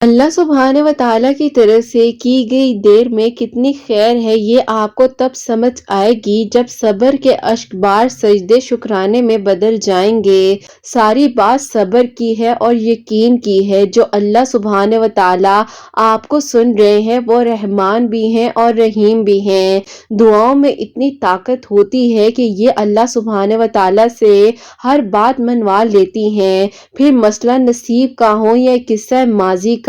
اللہ सुभान व तआला की तरफ से की गई देर में कितनी खैर है, ये आपको तब समझ आएगी जब सब्र के अश्कबार सजदे शुक्राने में बदल जाएंगे। सारी बात सब्र की है और यकीन की है। जो अल्लाह सुभान व तआला आपको सुन रहे हैं वो रहमान भी हैं और रहीम भी हैं। दुआओं में इतनी ताकत होती है कि ये अल्लाह सुभान व तआला से हर बात मनवा लेती हैं। फिर मसला नसीब का हो या किस्सा माजी का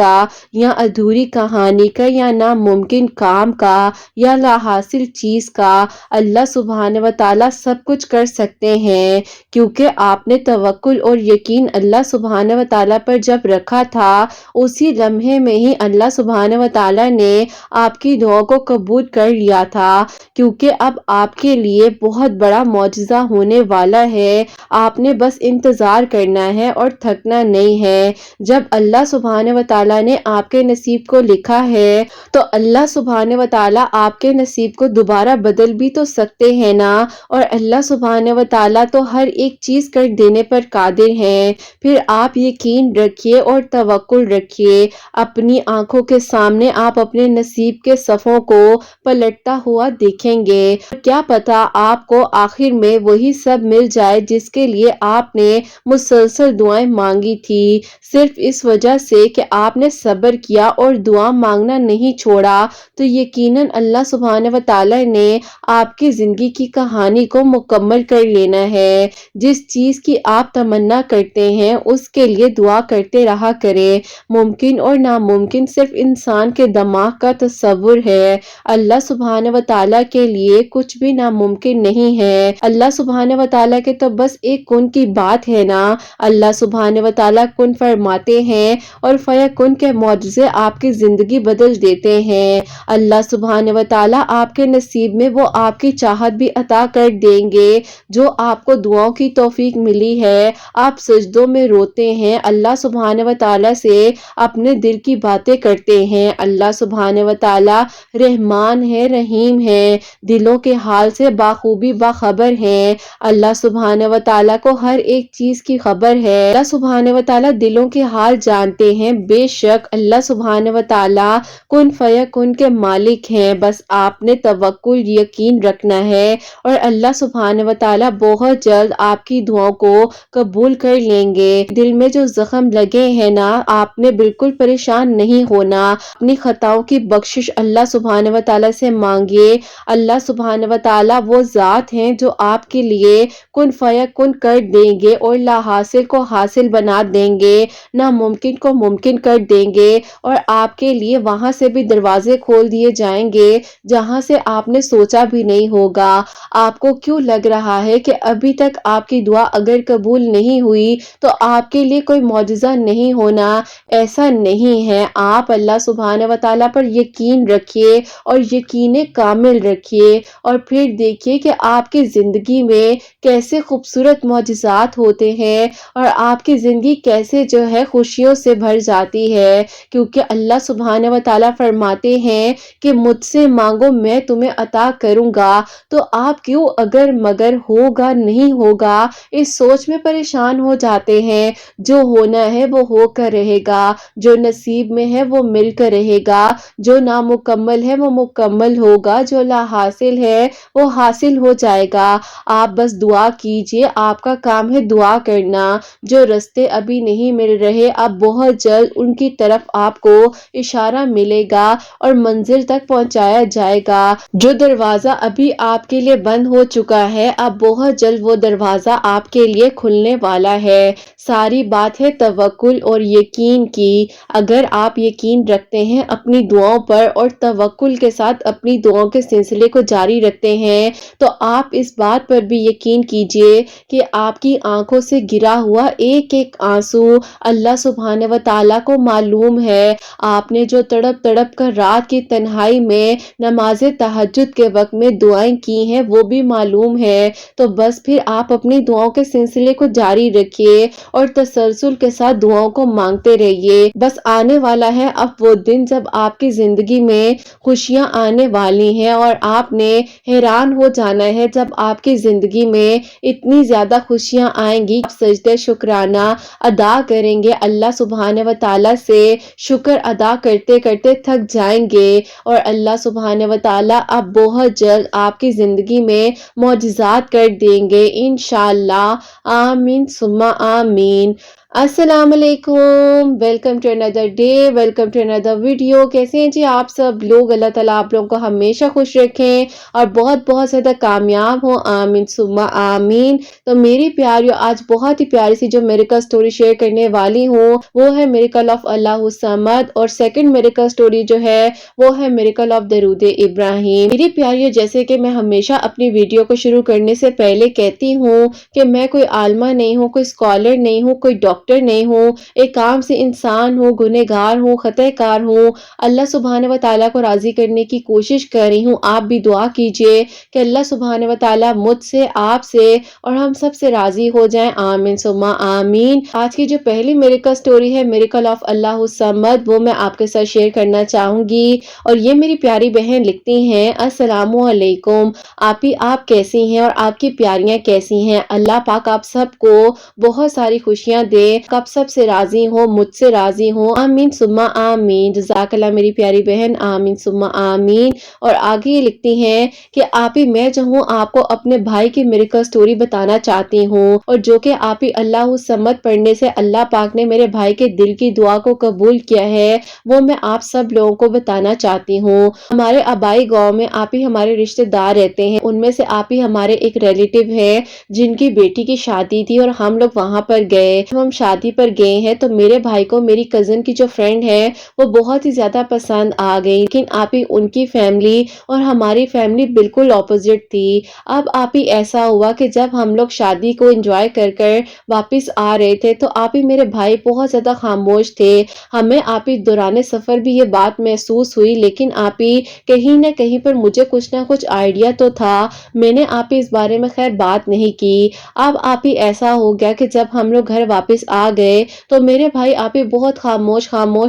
या अधूरी कहानी का या नामुमकिन काम का या लाहासिल चीज का, अल्लाह सुभान व तआला सब कुछ कर सकते हैं। क्योंकि आपने तवक्कुल और यकीन अल्लाह सुभान व तआला पर जब रखा था, उसी लम्हे में ही अल्लाह सुभान व तआला ने आपकी दुआ को कबूल कर लिया था। क्योंकि अब आपके लिए बहुत बड़ा मौजज़ा होने वाला है। आपने बस इंतजार करना है और थकना नहीं है। जब अल्लाह सुभान व तआला ने आपके नसीब को लिखा है तो अल्लाह सुभान व तआला आपके नसीब को दोबारा बदल भी तो सकते हैं ना। और अल्लाह सुभान व तआला तो हर एक चीज कर देने पर कादिर हैं। फिर आप यकीन रखिए और तवक्कुल रखिए। अपनी आंखों के सामने आप अपने नसीब के सफ़ों को पलटता हुआ देखेंगे। क्या पता आपको आखिर में वही सब मिल जाए जिसके लिए आपने मुसलसल दुआएं मांगी थी, सिर्फ इस वजह से कि आपने सब्र किया और दुआ मांगना नहीं छोड़ा। तो यकीनन अल्लाह सुभान व तआला ने आपकी जिंदगी की कहानी को मुकम्मल कर लेना है। जिस चीज की आप तमन्ना करते हैं उसके लिए दुआ करते रहा करें। मुमकिन और नामुमकिन सिर्फ इंसान के दिमाग का तस्वुर है। अल्लाह सुभान व तआला के लिए कुछ भी नामुमकिन नहीं है। अल्लाह सुभान व तआला के तो बस एक कुन की बात है ना। अल्लाह सुभान व तआला कुन फरमाते हैं और फयकुन के मौजज़े आपकी जिंदगी बदल देते हैं। अल्लाह सुभान व तआला आपके नसीब में वो आपकी चाहत भी अता कर देंगे जो आपको दुआओं की तौफीक मिली है। आप सजदों में रोते हैं, अल्लाह सुभान व तआला से अपने दिल की बातें करते हैं। अल्लाह सुभान व तआला रहमान है, रहीम है, दिलों के हाल से बाखूबी बाखबर हैं। अल्लाह सुभान व तआला को हर एक चीज की खबर है। अल्लाह सुभान व तआला दिलों के हाल जानते हैं। बेशक अल्लाह सुभान व तआला कुन फयकुन के मालिक हैं। बस आपने तवक्कुल यकीन रखना है और अल्लाह सुभान व तआला बहुत जल्द आपकी दुआओं को कबूल कर लेंगे। दिल में जो जख्म लगे हैं ना, आपने बिल्कुल परेशान नहीं होना। अपनी खताओं की बख्शिश अल्लाह सुभान व तआला से मांगिए। अल्लाह सुभान व तआला वो ज़ात हैं जो आपके लिए कुन फयकुन कर देंगे और लाहासिल को हासिल बना देंगे, नामुमकिन को मुमकिन कर देंगे और आपके लिए वहां से भी दरवाजे खोल दिए जाएंगे जहां से आपने सोचा भी नहीं होगा। आपको क्यों लग रहा है कि अभी तक आपकी दुआ अगर कबूल नहीं हुई तो आपके लिए कोई मौजज़ा नहीं होना? ऐसा नहीं है। आप अल्लाह सुभान व तआला पर यकीन रखिए और यकीन कामिल रखिए और फिर देखिए कि आपकी जिंदगी में कैसे खूबसूरत मौजज़ात होते हैं और आपकी जिंदगी कैसे जो है खुशियों से भर जाती है। क्योंकि अल्लाह सुभान व तआला फरमाते हैं कि मुझसे मांगो मैं तुम्हें अता करूंगा। तो आप क्यों अगर मगर होगा नहीं होगा इस सोच में परेशान हो जाते हैं? जो होना है वो होकर रहेगा, जो नसीब में है वो मिलकर रहेगा, जो नामुकम्मल है वो मुकम्मल होगा, जो ला हासिल है वो हासिल हो जाएगा। आप बस दुआ कीजिए, आपका काम है दुआ करना। जो रास्ते अभी नहीं मिल रहे, अब बहुत जल्द उनकी तरफ आपको इशारा मिलेगा और मंजिल तक पहुंचाया जाएगा। जो दरवाजा अभी आपके लिए बंद हो चुका है, अब बहुत जल्द वो दरवाजा आपके लिए खुलने वाला है। सारी बात है तवक्कुल और यकीन की। अगर आप यकीन रखते हैं अपनी दुआओं पर और तवक्कुल के साथ अपनी दुआओं के सिलसिले को जारी रखते हैं तो आप इस बात पर भी यकीन कीजिए कि आपकी आंखों से गिरा हुआ एक एक आंसू अल्लाह सुभान व तआला को मालूम है। आपने जो तड़प तड़प कर रात की तन्हाई में नमाज तहज्जुद के वक्त में दुआएं की हैं वो भी मालूम है। तो बस फिर आप अपनी दुआओं के सिलसिले को जारी रखिए और तसलसल के साथ दुआओं को मांगते रहिए। बस आने वाला है अब वो दिन जब आपकी जिंदगी में खुशियां आने वाली हैं और आपने हैरान हो जाना है जब आपकी जिंदगी में इतनी ज्यादा खुशियां आएंगी। आप सजदे शुक्राना अदा करेंगे अल्लाह सुभान व तआला سے شکر ادا کرتے کرتے تھک جائیں گے اور اللہ سبحانہ و تعالی اب بہت جلد آپ کی زندگی میں معجزات کر دیں گے انشاءاللہ۔ آمین ثم آمین۔ السلام علیکم، welcome to another day, welcome to another video. کیسے ہیں جی آپ سب لوگ؟ اللہ تعالیٰ آپ لوگوں کو ہمیشہ خوش رکھیں اور بہت بہت زیادہ کامیاب ہوں، آمین ثم آمین۔ تو میری پیاریو، آج بہت ہی پیاری سی جو میریکل سٹوری شیئر کرنے والی ہوں وہ ہے میریکل آف اللہ الصمد، اور سیکنڈ میریکل سٹوری جو ہے وہ ہے میریکل آف درود ابراہیم۔ میری پیاریو، جیسے کہ میں ہمیشہ اپنی ویڈیو کو شروع کرنے سے پہلے کہتی ہوں کہ میں کوئی عالمہ نہیں ہوں، کوئی اسکالر نہیں ہوں، کوئی ڈاکٹر نہیں ہوں، ایک عام سے انسان ہوں، گنہگار ہوں، خطا کار ہوں۔ اللہ سبحانہ و تعالیٰ کو راضی کرنے کی کوشش کر رہی ہوں۔ آپ بھی دعا کیجئے کہ اللہ سبحانہ و تعالیٰ مجھ سے، آپ سے اور ہم سب سے راضی ہو جائیں، آمین ثم آمین۔ آج کی جو پہلی میریکل سٹوری ہے میریکل آف اللہ الصمد، وہ میں آپ کے ساتھ شیئر کرنا چاہوں گی، اور یہ میری پیاری بہن لکھتی ہیں، السلام علیکم آپی، آپ کیسی ہیں اور آپ کی پیاریاں کیسی ہیں؟ اللہ پاک آپ سب کو بہت ساری خوشیاں دے، آپ سب سے راضی ہوں، مجھ سے راضی ہوں، آمین ثم آمین۔ جزاک اللہ میری پیاری بہن، آمین ثم آمین۔ اور آگے یہ لکھتی ہیں کہ آپی میں جو ہوں آپ کو اپنے بھائی کی میریکل سٹوری بتانا چاہتی ہوں، اور جو کہ آپی اللہ الصمد پڑھنے سے اللہ پاک نے میرے بھائی کے دل کی دعا کو قبول کیا ہے، وہ میں آپ سب لوگوں کو بتانا چاہتی ہوں۔ ہمارے آبائی گاؤں میں آپی ہمارے رشتہ دار رہتے ہیں، ان میں سے آپی ہمارے ایک ریلیٹیو ہے جن کی بیٹی کی شادی تھی اور ہم لوگ وہاں پر گئے۔ ہم شادی پر گئے ہیں تو میرے بھائی کو میری کزن کی جو فرینڈ ہے وہ بہت ہی زیادہ پسند آ گئی، لیکن آپی ان کی فیملی اور ہماری فیملی بالکل اپوزٹ تھی۔ اب آپی ایسا ہوا کہ جب ہم لوگ شادی کو انجوائے کر کر واپس آ رہے تھے تو آپی میرے بھائی بہت زیادہ خاموش تھے۔ ہمیں آپی دوران سفر بھی یہ بات محسوس ہوئی، لیکن آپی کہیں نہ کہیں پر مجھے کچھ نہ کچھ آئیڈیا تو تھا، میں نے آپی اس بارے میں خیر بات نہیں کی۔ اب آپی ایسا ہو گیا کہ جب ہم لوگ گھر واپس آ گئے تو میرے بھائی آپی بہت خاموش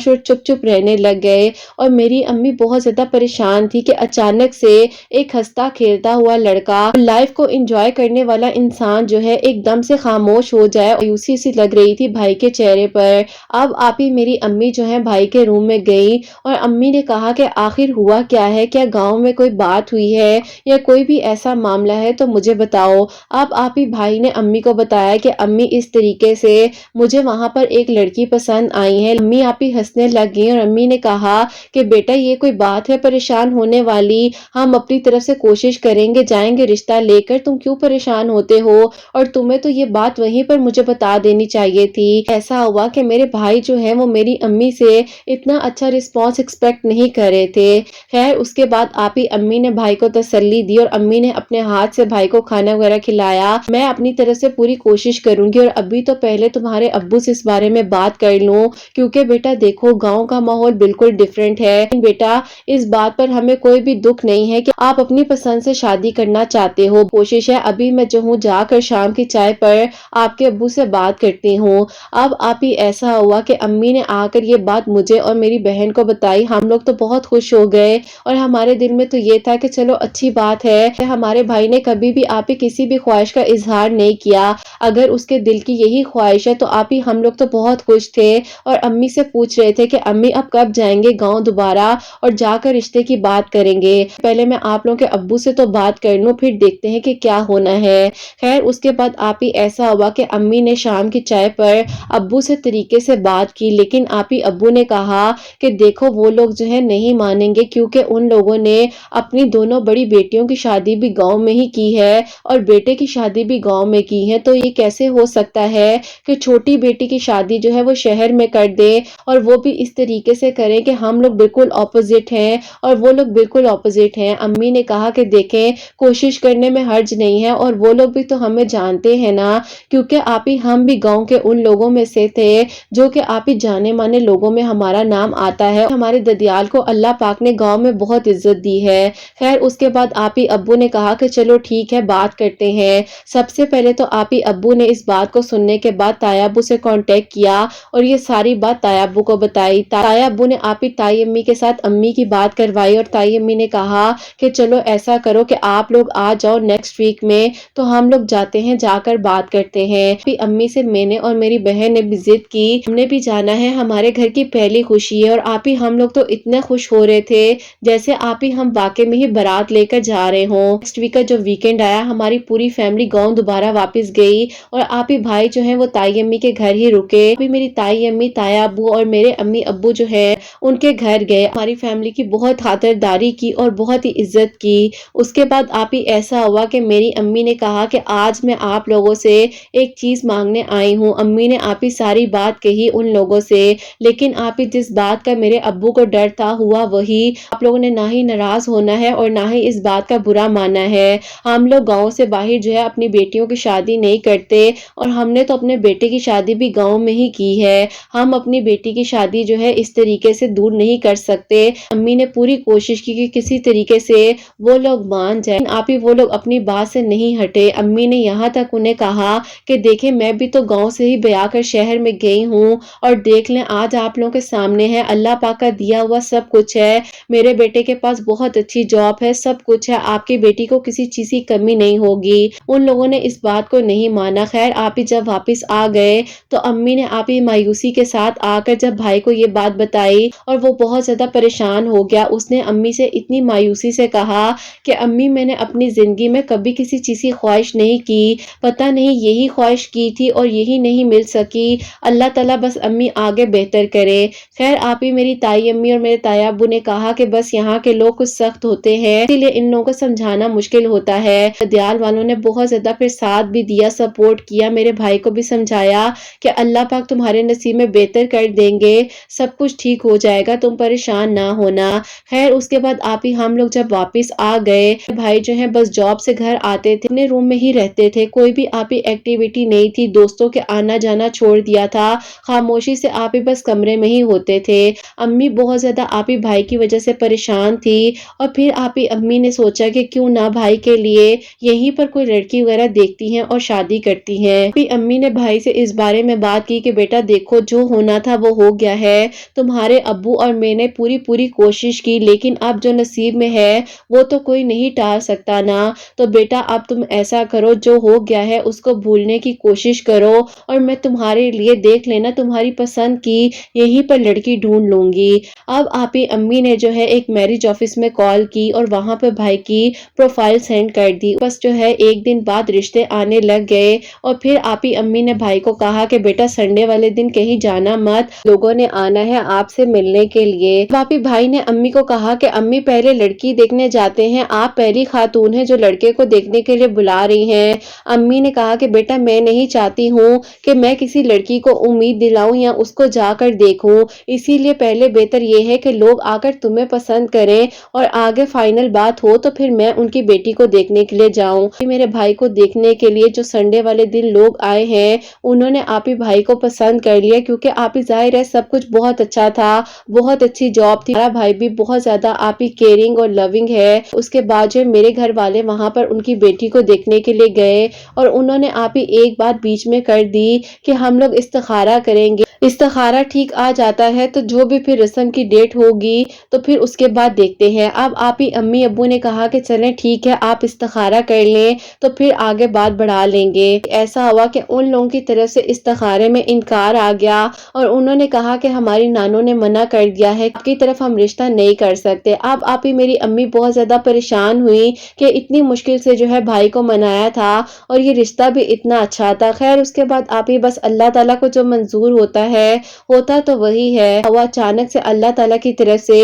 اور چپ چپ رہنے لگ گئے، اور میری امی بہت زیادہ پریشان تھی کہ اچانک سے ایک ہنستا کھیلتا ہوا لڑکا، لائف کو انجوائے کرنے والا انسان جو ہے ایک دم سے خاموش ہو جائے، اور مایوسی سی لگ رہی تھی بھائی کے چہرے پر۔ اب آپی میری امی جو ہے بھائی کے روم میں گئی اور امی نے کہا کہ آخر ہوا کیا ہے، کیا گاؤں میں کوئی بات ہوئی ہے یا کوئی بھی ایسا معاملہ ہے تو مجھے بتاؤ۔ اب آپی بھائی نے امی کو بتایا کہ امی اس طریقے سے مجھے وہاں پر ایک لڑکی پسند آئی ہے۔ امی آپی ہنسنے لگ گئی اور امی نے کہا کہ بیٹا یہ کوئی بات ہے پریشان ہونے والی، ہم اپنی طرف سے کوشش کریں گے، جائیں گے رشتہ لے کر، تم کیوں پریشان ہوتے ہو، اور تمہیں تو یہ بات وہیں پر مجھے بتا دینی چاہیے تھی۔ ایسا ہوا کہ میرے بھائی جو ہے وہ میری امی سے اتنا اچھا رسپانس ایکسپیکٹ نہیں کر رہے تھے۔ خیر اس کے بعد آپی امی نے بھائی کو تسلی دی اور امی نے اپنے ہاتھ سے بھائی کو کھانا وغیرہ کھلایا۔ میں اپنی طرف سے پوری کوشش کروں گی، اور ابھی تو پہلے تمہارے ابو سے اس بارے میں بات کر لوں، کیونکہ بیٹا دیکھو گاؤں کا ماحول بالکل ڈیفرنٹ ہے۔ بیٹا اس بات پر ہمیں کوئی بھی دکھ نہیں ہے کہ آپ اپنی پسند سے شادی کرنا چاہتے ہو، کوشش ہے ابھی میں جو ہوں جا کر شام کی چائے پر آپ کے ابو سے بات کرتی ہوں۔ اب آپی ایسا ہوا کہ امی نے آ کر یہ بات مجھے اور میری بہن کو بتائی، ہم لوگ تو بہت خوش ہو گئے، اور ہمارے دل میں تو یہ تھا کہ چلو اچھی بات ہے، ہمارے بھائی نے کبھی بھی آپی کسی بھی خواہش کا اظہار نہیں کیا، اگر اس کے دل کی یہی خواہش ہے تو آپی ہم لوگ تو بہت خوش تھے، اور امی سے پوچھ رہے تھے کہ امی اب کب جائیں گے گاؤں دوبارہ اور جا کر رشتے کی بات کریں گے، پہلے میں آپ لوگوں کے ابو سے تو بات کر لوں پھر دیکھتے ہیں کہ کیا ہونا ہے۔ خیر اس کے بعد آپی ایسا ہوا کہ امی نے شام کی چائے پر ابو سے طریقے سے بات کی، لیکن آپی ابو نے کہا کہ دیکھو وہ لوگ جو ہے نہیں مانیں گے، کیونکہ ان لوگوں نے اپنی دونوں بڑی بیٹیوں کی شادی بھی گاؤں میں ہی کی ہے اور بیٹے کی شادی بھی گاؤں میں کی ہے، تو یہ کیسے ہو سکتا ہے کہ چھوٹی بیٹی کی شادی جو ہے وہ شہر میں کر دے، اور وہ بھی اس طریقے سے کریں کہ ہم لوگ بالکل اپوزٹ ہیں اور وہ لوگ بالکل اپوزٹ ہیں۔ امی نے کہا کہ دیکھیں کوشش کرنے میں حرج نہیں ہے، اور وہ لوگ بھی تو ہمیں جانتے ہیں نا، کیونکہ آپی ہم بھی گاؤں کے ان لوگوں میں سے تھے جو کہ آپی جانے مانے لوگوں میں ہمارا نام آتا ہے، ہمارے ددیال کو اللہ پاک نے گاؤں میں بہت عزت دی ہے۔ خیر اس کے بعد آپی ابو نے کہا کہ چلو ٹھیک ہے بات کرتے ہیں۔ سب سے پہلے تو آپی ابو نے اس بات کو سننے کے بعد تایا ابو سے کانٹیکٹ کیا اور یہ ساری بات تائی ابو کو بتائی۔ تائی ابو نے آپ ہی تائی امی کے ساتھ امی کی بات کروائی اور تائی امی نے کہا کہ چلو ایسا کرو کہ آپ لوگ آ جاؤ نیکسٹ ویک میں، تو ہم لوگ جاتے ہیں، جا کر بات کرتے ہیں۔ پھر امی سے میں نے اور میری بہن نے بھی ضد کی، ہم نے بھی جانا ہے، ہمارے گھر کی پہلی خوشی ہے، اور آپ ہی ہم لوگ تو اتنے خوش ہو رہے تھے جیسے آپ ہی ہم واقع میں ہی بارات لے کر جا رہے ہوں۔ نیکسٹ ویک کا جو ویکینڈ آیا ہماری پوری فیملی گاؤں دوبارہ واپس گئی اور آپ ہی بھائی جو ہیں وہ تائی امی کے گھر ہی رکے۔ ابھی میری تائی امی، تائی ابو اور میرے امی ابو جو ہے ان کے گھر گئے، ہماری فیملی کی بہت خاطرداری کی اور بہت ہی عزت کی۔ اس کے بعد آپ ہی ایسا ہوا کہ میری امی نے کہا کہ آج میں آپ لوگوں سے ایک چیز مانگنے آئی ہوں۔ امی نے آپ ہی ساری بات کہی ان لوگوں سے، لیکن آپ ہی جس بات کا میرے ابو کو ڈر تھا ہوا وہی، آپ لوگوں نے نہ ہی ناراض ہونا ہے اور نہ ہی اس بات کا برا ماننا ہے۔ ہم لوگ گاؤں سے باہر جو ہے اپنی بیٹیوں کی شادی نہیں کرتے اور ہم نے تو اپنے بیٹے کی شادی بھی گاؤں میں ہی کی ہے، ہم اپنی بیٹی کی شادی جو ہے اس طریقے سے دور نہیں کر سکتے۔ امی نے پوری کوشش کی کہ کسی طریقے سے وہ لوگ مان جائیں، آپ ہی وہ لوگ اپنی بات سے نہیں ہٹے۔ امی نے یہاں تک انہیں کہا کہ دیکھیں میں بھی تو گاؤں سے ہی بیاہ کر شہر میں گئی ہوں اور دیکھ لیں آج آپ لوگوں کے سامنے ہے، اللہ پاک کا دیا ہوا سب کچھ ہے، میرے بیٹے کے پاس بہت اچھی جاب ہے، سب کچھ ہے، آپ کی بیٹی کو کسی چیز کی کمی نہیں ہوگی۔ ان لوگوں نے اس بات کو نہیں مانا۔ خیر آپ ہی جب واپس آ گئے تو امی نے آپ ہی مایوسی کے ساتھ آ کر جب بھائی کو یہ بات بتائی اور وہ بہت زیادہ پریشان ہو گیا۔ اس نے امی سے اتنی مایوسی سے کہا کہ امی میں نے اپنی زندگی میں کبھی کسی چیز کی خواہش نہیں کی، پتہ نہیں یہی خواہش کی تھی اور یہی نہیں مل سکی، اللہ تعالیٰ بس امی آگے بہتر کرے۔ خیر آپ ہی میری تائی امی اور میرے تائی ابو نے کہا کہ بس یہاں کے لوگ کچھ سخت ہوتے ہیں، اسی لیے ان لوگوں کو سمجھانا مشکل ہوتا ہے۔ دیال والوں نے بہت زیادہ پھر ساتھ بھی دیا، سپورٹ کیا، میرے بھائی کو بھی سمجھایا کہ اللہ پاک تمہارے نصیب میں بہتر کر دیں گے، سب کچھ ٹھیک ہو جائے گا، تم پریشان نہ ہونا۔ خیر اس کے بعد آپ ہی ہم لوگ جب واپس آ گئے، بھائی جو ہیں بس جاب سے گھر آتے تھے، اپنے روم میں ہی رہتے تھے، کوئی بھی آپ ہی ایکٹیویٹی نہیں تھی، دوستوں کے آنا جانا چھوڑ دیا تھا، خاموشی سے آپ ہی بس کمرے میں ہی ہوتے تھے۔ امی بہت زیادہ آپ ہی بھائی کی وجہ سے پریشان تھی اور پھر آپ ہی امی نے سوچا کہ کیوں نہ بھائی کے لیے یہیں پر کوئی لڑکی وغیرہ دیکھتی ہیں اور شادی کرتی ہیں۔ پھر امی نے بھائی سے اس بارے میں بات کی کہ بیٹا دیکھو جو ہونا تھا وہ ہو گیا ہے، تمہارے ابو اور میں نے پوری کوشش کی، لیکن اب جو نصیب میں ہے وہ تو کوئی نہیں ٹال سکتا نا، تو بیٹا اب تم ایسا کرو جو ہو گیا ہے اس کو بھولنے کی کوشش کرو اور میں تمہارے لیے دیکھ لینا تمہاری پسند کی یہیں پر لڑکی ڈھونڈ لوں گی۔ اب آپ ہی امی نے جو ہے ایک میرج آفس میں کال کی اور وہاں پہ بھائی کی پروفائل سینڈ کر دی، بس جو ہے ایک دن بعد رشتے آنے لگ گئے اور پھر آپ ہی امی نے بھائی کو کہا کہ بیٹا سنڈے والے دن کہیں جانا مت، لوگوں نے آنا ہے آپ سے ملنے کے لیے۔ آپ ہی بھائی نے امی کو کہا کہ امی پہلے لڑکی دیکھنے جاتے ہیں، آپ پہلی خاتون ہیں جو لڑکے کو دیکھنے کے لیے بلا رہی ہیں۔ امی نے کہا کہ بیٹا میں نہیں چاہتی ہوں کہ میں کسی لڑکی کو امید دلاؤں یا اس کو جا کر دیکھوں، اسی لیے پہلے بہتر یہ ہے کہ لوگ آ کر تمہیں پسند کریں اور آگے فائنل بات ہو تو پھر میں ان کی بیٹی کو دیکھنے کے لیے جاؤں۔ میرے بھائی کو دیکھنے کے لیے جو سنڈے والے دن لوگ آئے ہیں انہوں نے آپ ہی بھائی کو پسند کر لیا، کیونکہ آپ ہی ظاہر ہے سب کچھ بہت اچھا تھا، بہت اچھی جاب تھی، میرا بھائی بھی بہت زیادہ آپ ہی کیئرنگ اور لونگ ہے۔ اس کے بعد جو میرے گھر والے وہاں پر ان کی بیٹی کو دیکھنے کے لیے گئے اور انہوں نے آپ ہی ایک بات بیچ میں کر دی کہ ہم لوگ استخارہ کریں گے، استخارہ ٹھیک آ جاتا ہے تو جو بھی پھر رسم کی ڈیٹ ہوگی تو پھر اس کے بعد دیکھتے ہیں۔ اب آپ ہی امی ابو نے کہا کہ چلیں ٹھیک ہے آپ استخارہ کر لیں تو پھر آگے بات بڑھا لیں گے۔ ایسا ہوا کہ ان لوگوں کی طرف سے استخارے میں انکار آ گیا اور انہوں نے کہا کہ ہماری نانوں نے منع کر دیا ہے، آپ کی طرف ہم رشتہ نہیں کر سکتے۔ اب آپ ہی میری امی بہت زیادہ پریشان ہوئی کہ اتنی مشکل سے جو ہے بھائی کو منایا تھا اور یہ رشتہ بھی اتنا اچھا تھا۔ خیر اس کے بعد آپ ہی بس اللہ تعالیٰ کو جو منظور ہوتا ہے ہوتا تو وہی ہے، وہ اچانک سے اللہ تعالیٰ کی طرف سے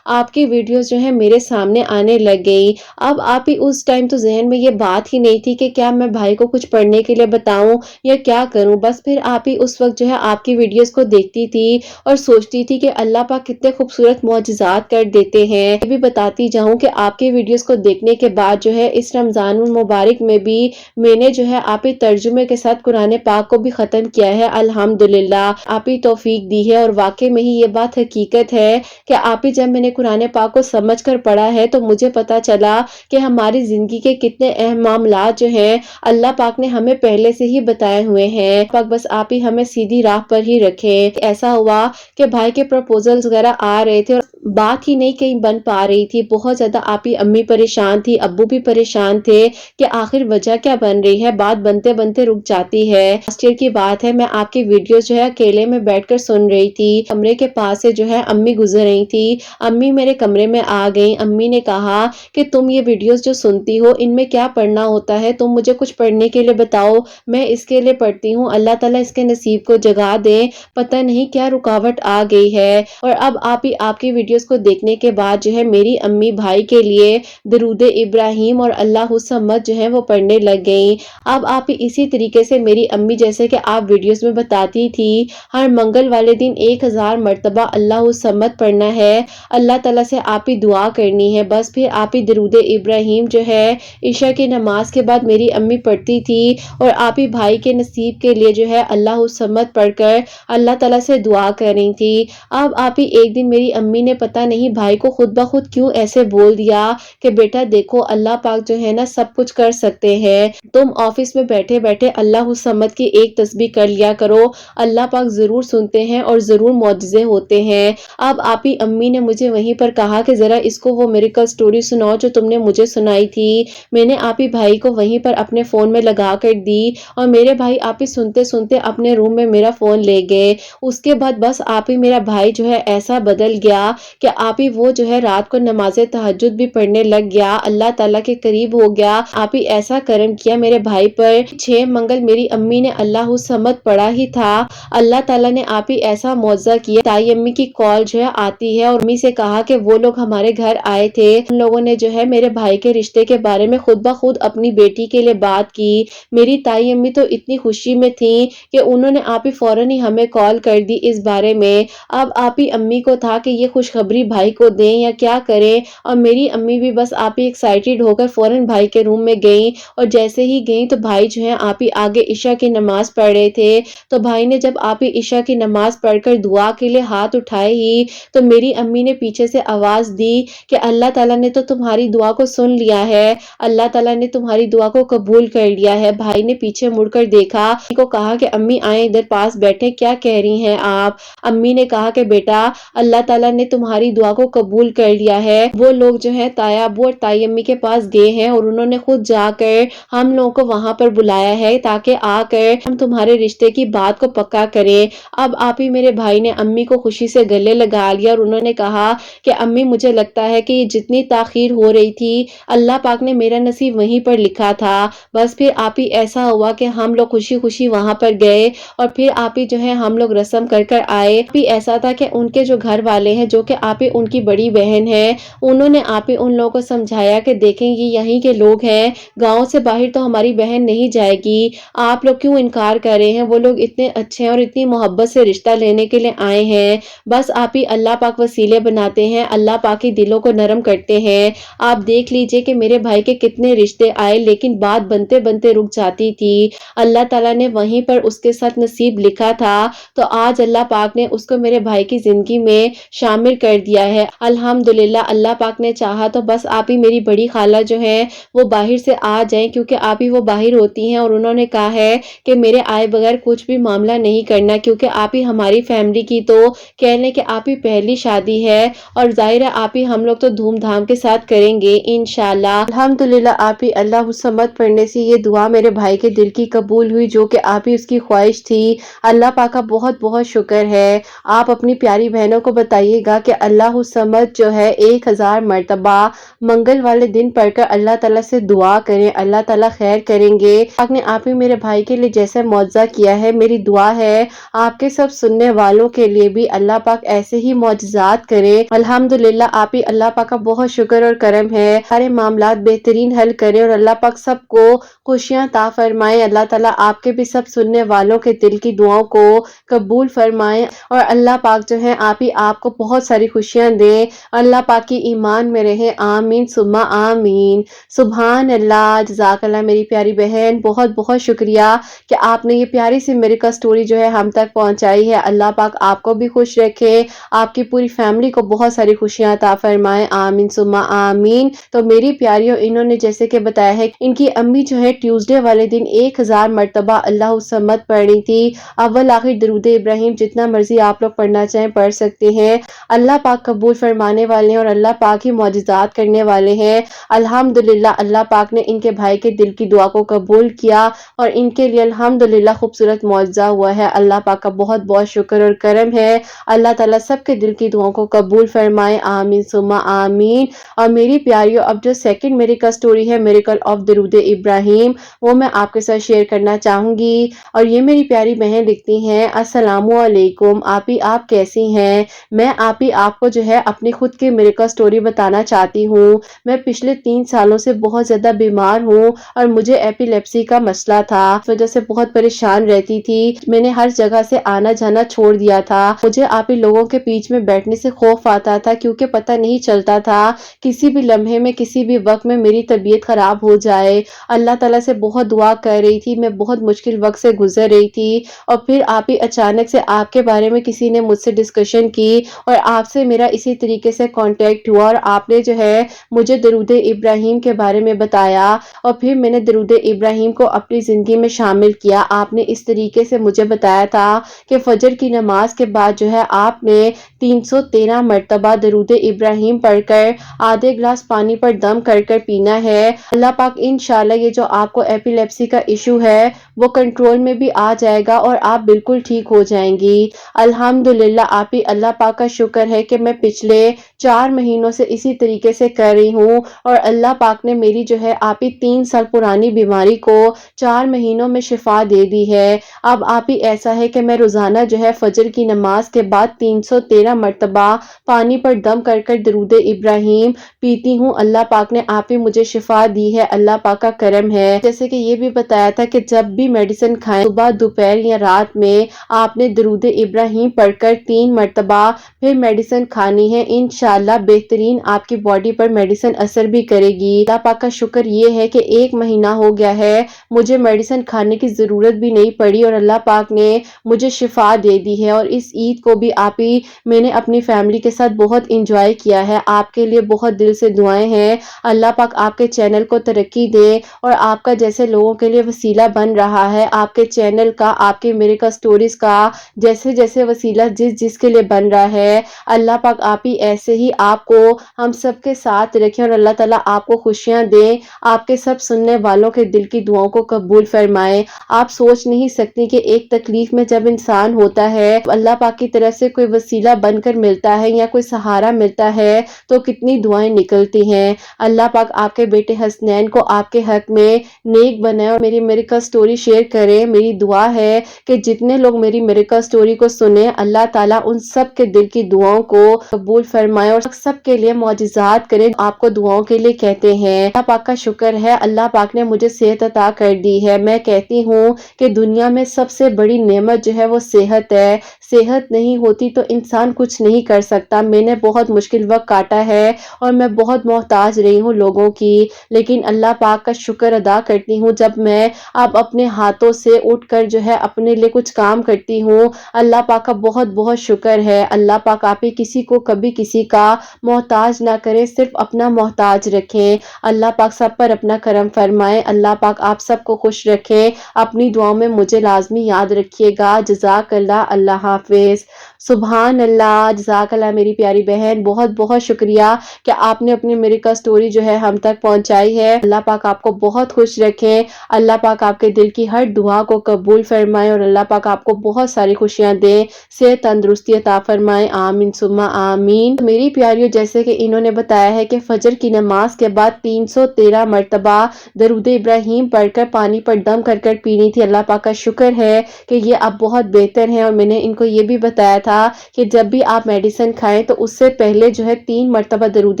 آپ کی ویڈیوز جو ہے میرے سامنے آنے لگ گئی۔ اب آپ ہی اس ٹائم تو ذہن میں یہ بات ہی نہیں تھی کہ کیا میں بھائی کو کچھ پڑھنے کے لیے بتاؤں یا کیا کروں، بس پھر آپ ہی اس وقت جو ہے آپ کی ویڈیوز کو دیکھتی تھی اور سوچتی تھی کہ اللہ پاک کتنے خوبصورت معجزات کر دیتے ہیں۔ یہ بھی بتاتی جاؤں کہ آپ کی ویڈیوز کو دیکھنے کے بعد جو ہے اس رمضان المبارک میں بھی میں نے جو ہے آپ ہی ترجمے کے ساتھ قرآن پاک کو بھی ختم کیا ہے، الحمدللہ آپ ہی توفیق دی ہے اور واقعی میں ہی یہ بات حقیقت ہے کہ آپ ہی جب میں نے قرآن پاک کو سمجھ کر پڑھا ہے تو مجھے پتا چلا کہ ہماری زندگی کے کتنے اہم معاملات جو ہیں اللہ پاک نے ہمیں پہلے سے ہی بتائے ہوئے ہیں۔ پاک बस आप ही हमें सीधी राह पर ही रखें। ऐसा हुआ कि भाई के प्रपोजल्स वगैरह आ रहे थे और बात ही नहीं कहीं बन पा रही थी। बहुत ज्यादा आप ही अम्मी परेशान थी, अब्बू भी परेशान थे कि आखिर वजह क्या बन रही है, बात बनते बनते रुक जाती है। लास्ट ईयर की बात है, मैं आपकी वीडियो जो है अकेले में बैठकर सुन रही थी। कमरे के पास से जो है अम्मी गुजर रही थी। अम्मी मेरे कमरे में आ गई। अम्मी ने कहा कि तुम ये वीडियोस जो सुनती हो इनमें क्या पढ़ना होता है, तुम मुझे कुछ पढ़ने के लिए बताओ, मैं इसके लिए पढ़ती हूँ। अल्लाह ताला इसके नसीब को जगा दे, पता नहीं क्या रुकावट आ गई है। और अब आप ही आपकी वीडियोस को देखने के बाद जो है मेरी अम्मी भाई के लिए दरूद इब्राहिम और अल्लाह सम्मत जो है वो पढ़ने लग गई। अब आप ही इसी तरीके से मेरी अम्मी, जैसे कि आप वीडियोस में बताती थी, हर मंगल वाले दिन 1000 मर्तबा अल्लाह सम्मत पढ़ना है, अल्लाह ताला से आप ही दुआ करनी है। बस फिर आप ही दरूद इब्राहिम जो है ईशा की नमाज के बाद मेरी अम्मी पढ़ती थी और आप ही भाई के नसीब के लिए जो है अल्लाह सम्मत पढ़कर अल्लाह ताला से दुआ कर रही थी। अब आप ही एक दिन मेरी अम्मी ने पता नहीं भाई को खुद ब खुद क्यों ऐसे बोल दिया कि बेटा देखो अल्लाह पाक जो है ना सब कुछ कर सकते हैं, तुम ऑफिस में बैठे बैठे अल्लाह सम्मत की एक तस्बीह कर लिया करो, अल्लाह पाक जरूर सुनते हैं और जरूर मौजज़े होते हैं। अब आप ही अम्मी ने मुझे वहीं पर कहा कि जरा इसको वो मिरेकल स्टोरी सुनाओ जो तुमने मुझे सुनाई थी। मैंने आप ही भाई को वहीं पर अपने फोन में लगा कर दी और मेरे भाई आप ही सुनते सुनते अपने रूम में मेरा फोन ले गए। उसके बाद बस आप ही मेरा भाई जो है ऐसा बदल गया कि आप ही वो जो है रात को नमाज़े तहज्जुद भी पढ़ने लग गया, अल्लाह ताला के करीब हो गया। आप ही ऐसा करम किया मेरे भाई पर, 6 मंगल मेरी अम्मी ने अल्लाह समद पढ़ा ही था, अल्लाह ताला ने आप ही ऐसा मौजज़ा किया। ताई अम्मी की कॉल जो है आती है और अम्मी से कहा कि वो लोग हमारे घर आए थे, उन लोगों ने जो है मेरे भाई के रिश्ते के बारे में खुद ब खुद अपनी बेटी के लिए बात की। मेरी ताई अम्मी तो इतनी खुशी में थी कि उन्होंने आप ही फौरन ही हमें कॉल कर दी इस बारे में। अब आप ही अम्मी को था कि ये खुशखबरी भाई को दें या क्या करें, और मेरी अम्मी भी बस आप ही एक्साइटेड होकर फौरन भाई के रूम में गई और जैसे ही गई तो भाई जो है आप ही आगे ईशा की नमाज पढ़ रहे थे। तो भाई ने जब आप ही ईशा की नमाज पढ़कर दुआ के लिए हाथ उठाए ही तो मेरी अम्मी ने पीछे से आवाज दी कि अल्लाह ताला ने तो तुम्हारी दुआ को सुन लिया है, अल्लाह ताला ने तुम्हारी दुआ को कबूल कर लिया है। भाई ने पीछे मुड़कर देखा, को कहा कि अम्मी आए इधर पास बैठे, क्या कह रही हैं आप। अम्मी ने कहा कि बेटा अल्लाह ताला ने तुम्हारी दुआ को कबूल कर लिया है। वो लोग जो है ताया अब्बू और ताई अम्मी के पास गए हैं और उन्होंने खुद जाकर हम लोगों को वहां पर बुलाया है ताकि आकर हम तुम्हारे रिश्ते की बात को पक्का करें। अब आप ही मेरे भाई ने अम्मी को खुशी से गले लगा लिया और उन्होंने कहा कि अम्मी मुझे लगता है कि जितनी ताखीर हो रही थी अल्लाह पाक ने मेरा नसीब वहीं पर लिखा था। बस फिर आप ही ऐसा हुआ कि हम लोग खुशी खुशी वहां पर गए और फिर आप ही जो है हम लोग रस्म कर कर आए। भी ऐसा था कि उनके जो घर वाले हैं जो कि आप ही उनकी बड़ी बहन है, उन्होंने आप ही उन लोगों को समझाया कि देखें ये यहीं के लोग हैं, गांव से बाहर तो हमारी बहन नहीं जाएगी, आप लोग क्यों इनकार कर रहे हैं, वो लोग इतने अच्छे हैं और इतनी मोहब्बत से रिश्ता लेने के लिए आए हैं। बस आप ही अल्लाह पाक वसीले बनाते हैं, अल्लाह पाक ही दिलों को नरम करते हैं। आप देख लीजिए कि मेरे भाई के कितने रिश्ते आए लेकिन बात बनते बनते रुक जाती थी। अल्लाह ताला ने वहीं पर उसके साथ नसीब लिखा था तो आज अल्लाह पाक ने उसको मेरे भाई की जिंदगी में शामिल कर दिया है। अल्हम्दुलिल्लाह अल्लाह पाक ने चाहा तो बस आप ही मेरी बड़ी खाला जो है वो बाहर से आ जाएं, क्योंकि आप ही वो बाहर होती हैं और उन्होंने कहा है कि मेरे आए बगैर कुछ भी मामला नहीं करना, क्योंकि आप ही हमारी फैमिली की तो कह लें कि आप ही पहली शादी है और जाहिर है आप ही हम लोग तो धूमधाम के साथ करेंगे इंशाल्लाह। अल्हम्दुलिल्लाह आप ही अल्लाह सम्मत पढ़ने से ये दुआ मेरे भाई के दिल की कबूल हुई जो कि आप ही उसकी ख्वाहिश थी। अल्लाह पाक का बहुत बहुत शुक्र है। आप अपनी प्यारी बहनों को बताइएगा कि अल्लाह सम्मत जो है 1000 मर्तबा मंगल वाले दिन पढ़कर अल्लाह ताला से दुआ करें, अल्लाह ताला खैर करेंगे। आपने आप ही मेरे भाई के लिए जैसे मौजज़ा किया है, मेरी दुआ है आपके सब सुनने वालों के लिए भी अल्लाह पाक ऐसे ही मौजज़ात करें। अल्हम्दुलिल्लाह आप ही अल्लाह पाक का बहुत शुक्र और करम है, सारे मामलात बेहतरीन हल करें और अल्लाह पाक सबको खुशियां ता फरमाए। अल्लाह ताला आपके भी सब सुनने वालों के दिल की दुआओं को कबूल फरमाए और अल्लाह पाक जो है आप ही आपको बहुत सारी खुशियाँ दें, अल्लाह पाक की ईमान में रहें, आमीन सुम्मा आमीन। सुभान अल्लाह, जज़ाकल्लाह मेरी प्यारी बहन, बहुत बहुत शुक्रिया कि आपने ये प्यारी सी मिरेकल स्टोरी जो है हम तक पहुंचाई है। अल्लाह पाक आपको भी खुश रखे, आपकी पूरी फैमिली को बहुत सारी खुशियां अता फरमाए, आमीन सुम्मा आमीन। तो मेरी प्यारियों, इन्होंने जैसे कि बताया है, इनकी अम्मी जो है ट्यूसडे वाले दिन 1000 मरतबा अल्लाह सम्मत पढ़ी थी। अव्वल आखिर दरूद इब्राहिम जितना मर्जी आप लोग पढ़ना चाहें पढ़ सकते हैं। अल्लाह पाक कबूल फरमाने वाले हैं और अल्लाह पाक ही मौजिज़ात करने वाले हैं। अल्हम्दुलिल्लाह, अल्लाह पाक ने इनके भाई के दिल की दुआ को कबूल किया और इनके लिए अल्हम्दुलिल्लाह खूबसूरत मौजज़ा हुआ है। अल्लाह पाक का बहुत बहुत शुक्र और करम है। अल्लाह ताला सबके दिल की दुआओं को कबूल फरमाए, आमीन सुम्मा आमीन। और मेरी प्यारियों, अब जो सेकंड मिरेकल स्टोरी है, मिरेकल ऑफ दरूद इब्राहिम, वो मैं आपके साथ शेयर करना चाहूंगी। और ये मेरी प्यारी बहन लिखती हैं, अस्सलामु अलैकुम आपी, आप कैसी हैं? मैं आपी आपको जो है अपनी खुद की मिरेकल स्टोरी बताना चाहती हूँ। मैं पिछले 3 सालों से बहुत ज्यादा बीमार हूँ और मुझे एपिलेप्सी का मसला था। इस वजह से बहुत परेशान रहती थी। मैंने हर जगह से आना जाना छोड़ दिया था। मुझे आप ही लोगों के बीच में बैठने से खौफ आता था, क्योंकि पता नहीं चलता था किसी भी लम्हे में, किसी भी वक्त में मेरी तबीयत खराब हो जाए। अल्लाह ताला से बहुत दुआ कर रही थी, मैं बहुत मुश्किल वक्त से गुजर रही थी। और फिर आप ही अचानक से आपके बारे में किसी ने मुझसे डिस्कशन की और आपसे मेरा इसी तरीके से कांटेक्ट हुआ और आपने जो है मुझे दरूद इब्राहिम के बारे में बताया और फिर मैंने दरूद इब्राहिम को अपनी ज़िंदगी में शामिल किया। आपने इस तरीके से मुझे बताया था कि फजर की नमाज के बाद जो है आपने 313 मरतबा दरूद इब्राहिम पढ़कर आधे ग्लास पानी पर दम कर कर पीना है। अल्लाह पाक इंशाल्लाह ये जो आपको एपिलेप्सी का इशू है वो कंट्रोल में भी आ जाएगा और आप बिल्कुल ठीक हो जाएंगी। अल्हम्दुलिल्लाह, आप ही अल्लाह पाक का शुक्र है कि मैं पिछले 4 महीनों से इसी तरीके से कर रही हूँ और अल्लाह पाक ने मेरी जो है आप ही 3 साल पुरानी बीमारी को 4 महीनों में शिफा दे दी है। अब आप ही ऐसा है कि मैं रोजाना जो है फजर की नमाज के बाद 313 मरतबा पानी पर दम कर कर दरूद इब्राहिम पीती हूँ। अल्लाह पाक ने आप ही मुझे शिफा दी है, अल्लाह पाक का करम है। जैसे कि ये भी बताया था कि जब भी मेडिसिन खाएं, सुबह दोपहर या रात में आपने दरूद इब्राहिम पढ़कर 3 मरतबा फिर मेडिसिन खानी है। इंशाल्लाह बेहतरीन आपकी बॉडी पर मेडिसिन असर भी करेगी। अल्लाह पाक का शुक्र ये है कि 1 महीना हो गया है, मुझे मेडिसिन खाने की जरूरत भी नहीं पड़ी और अल्लाह पाक ने मुझे शिफा दे दी है। और इस ईद को भी आप ही मैंने अपनी फैमिली के साथ बहुत इंजॉय किया है। आपके लिए बहुत दिल से दुआएं हैं, अल्लाह पाक आपके चैनल को तरक्की दे और आपका जैसे लोगों के लिए वसीला बन रहा है, आपके चैनल का, आपके मिरेकल स्टोरीज का जैसे जैसे वसीला जिस जिसके लिए बन रहा है, अल्लाह पाक आप ही ऐसे ही आपको हम सबके साथ रखें और अल्लाह ताला आपको खुशियां दे, आपके सब सुनने वालों के दिल की दुआओं को कबूल फरमाए। आप सोच नहीं सकती कि एक तकलीफ में जब इंसान होता है, अल्लाह पाक की तरफ से कोई वसीला बनकर मिलता है या कोई सहारा मिलता है तो कितनी दुआएं निकलती हैं। अल्लाह पाक आपके बेटे हसनैन को आपके हक में नेक बनाए और मेरी मिरेकल स्टोरी शेयर करें। मेरी दुआ है कि जितने लोग मेरी मिरेकल स्टोरी को सुने, अल्लाह ताला उन सब के दिल की दुआओं को कबूल फरमाए और सब के लिए मौजिज़ात करे, आपको दुआओं के लिए कहते हैं। अल्लाह पाक का शुक्र है, अल्लाह पाक ने मुझे सेहत अता कर दी है। मैं कहती हूँ कि दुनिया में सबसे बड़ी नेमत जो है वो सेहत है। सेहत नहीं होती तो इंसान कुछ नहीं कर सकता। मैंने बहुत मुश्किल वक्त काटा है और मैं बहुत मोहताज रही हूँ लोगों की, लेकिन अल्लाह पाक का शुक्र अदा करती हूँ जब मैं अब अपने हाथों से उठकर जो है अपने लिए कुछ काम करती हूँ। अल्लाह पाक का बहुत बहुत शुक्र है। अल्लाह पाक आप ही किसी को कभी किसी का मोहताज ना करे, सिर्फ अपना मोहताज रखें। अल्लाह पाक सब पर अपना करम फरमाए। अल्लाह पाक आप सबको खुश रखे। अपनी दुआओं में मुझे लाजमी याद रखिएगा। जज़ाकल्लाह, अल्लाह हाफिज। सुभान अल्लाह, जज़ाकल्लाह मेरी प्यारी बहन, बहुत बहुत शुक्रिया कि आपने अपनी मिरेकल स्टोरी जो है हम तक पहुंचाई है। अल्लाह पाक आपको बहुत खुश रखें, अल्लाह पाक आपके दिल की हर दुआ को कबूल फरमाए और अल्लाह पाक आपको बहुत सारी खुशियां दे, सेहत तंदुरुस्ती अता फरमाए, आमीन सुम्मा आमीन। मेरी प्यारियों, जैसे कि इन्होंने बताया है कि फजर की नमाज के बाद 313 मरतबा दरूद इब्राहिम पढ़कर पानी पर दम कर कर पीनी थी। अल्लाह पाक का शुक्र है कि ये अब बहुत बेहतर है और मैंने इनको ये भी बताया था تھا کہ جب بھی آپ میڈیسن کھائیں تو اس سے پہلے جو ہے 3 مرتبہ درود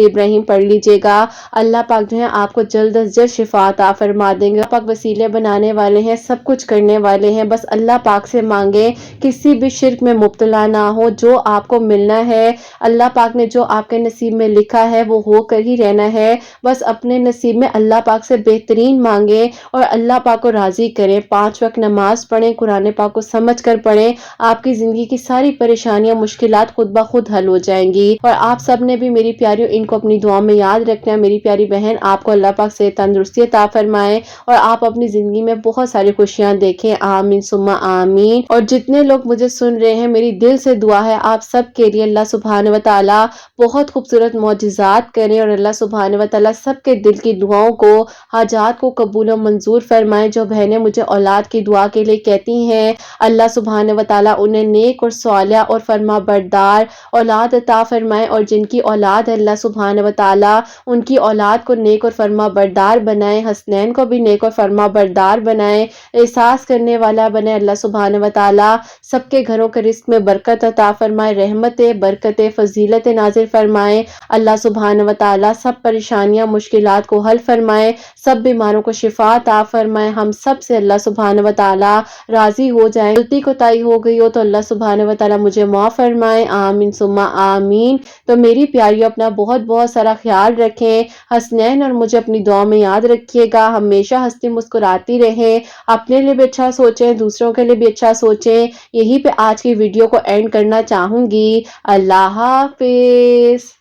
ابراہیم پڑھ لیجیے گا۔ اللہ پاک جو ہے آپ کو جلد از جلد شفا عطا فرما دیں گے۔ اللہ پاک وسیلے بنانے والے ہیں، سب کچھ کرنے والے ہیں، بس اللہ پاک سے مانگیں، کسی بھی شرک میں مبتلا نہ ہو۔ جو آپ کو ملنا ہے، اللہ پاک نے جو آپ کے نصیب میں لکھا ہے وہ ہو کر ہی رہنا ہے، بس اپنے نصیب میں اللہ پاک سے بہترین مانگیں اور اللہ پاک کو راضی کریں۔ 5 وقت نماز پڑھیں، قرآن پاک کو سمجھ کر پڑھیں، آپ کی زندگی کی ساری پریشانیاں مشکلات خود بخود حل ہو جائیں گی۔ اور آپ سب نے بھی میری پیاریوں ان کو اپنی دعا میں یاد رکھنا ہے۔ میری پیاری بہن، آپ کو اللہ پاک سے تندرستی عطا فرمائے اور آپ اپنی زندگی میں بہت ساری خوشیاں دیکھیں، آمین ثم آمین۔ اور جتنے لوگ مجھے سن رہے ہیں، میری دل سے دعا ہے آپ سب کے لیے اللہ سبحانہ و تعالی بہت خوبصورت معجزات کریں اور اللہ سبحانہ و تعالی سب کے دل کی دعاؤں کو، حاجات کو قبول و منظور فرمائیں۔ جو بہنیں مجھے اولاد کی دعا کے لیے کہتی ہیں، اللہ سبحانہ و تعالی انہیں نیک اور صالحہ اور فرما بردار اولاد عطا فرمائے، اور جن کی اولاد ہے اللہ سبحانہ و تعالی ان کی اولاد کو نیک اور فرما بردار بنائے، حسنین کو بھی نیک اور فرما بردار بنائے، احساس کرنے والا بنائے۔ اللہ سبحانہ و تعالی سب کے گھروں کے رزق میں برکت عطا فرمائے، رحمت برکت فضیلت نازل فرمائے۔ اللہ سبحانہ و تعالی سب پریشانیاں مشکلات کو حل فرمائے، سب بیماروں کو شفا عطا فرمائے۔ ہم سب سے اللہ سبحانہ و تعالی راضی ہو جائیں۔ غلطی کوتاہی ہو گئی ہو تو اللہ سبحانہ و تعالی مجھے معاف فرمائے، آمین ثم آمین۔ تو میری پیاریوں، اپنا بہت بہت سارا خیال رکھیں، حسنین اور مجھے اپنی دعا میں یاد رکھیے گا۔ ہمیشہ ہنستی مسکراتی رہیں، اپنے لیے بھی اچھا سوچیں، دوسروں کے لیے بھی اچھا سوچیں۔ یہی پہ آج کی ویڈیو کو اینڈ کرنا چاہوں گی۔ اللہ حافظ۔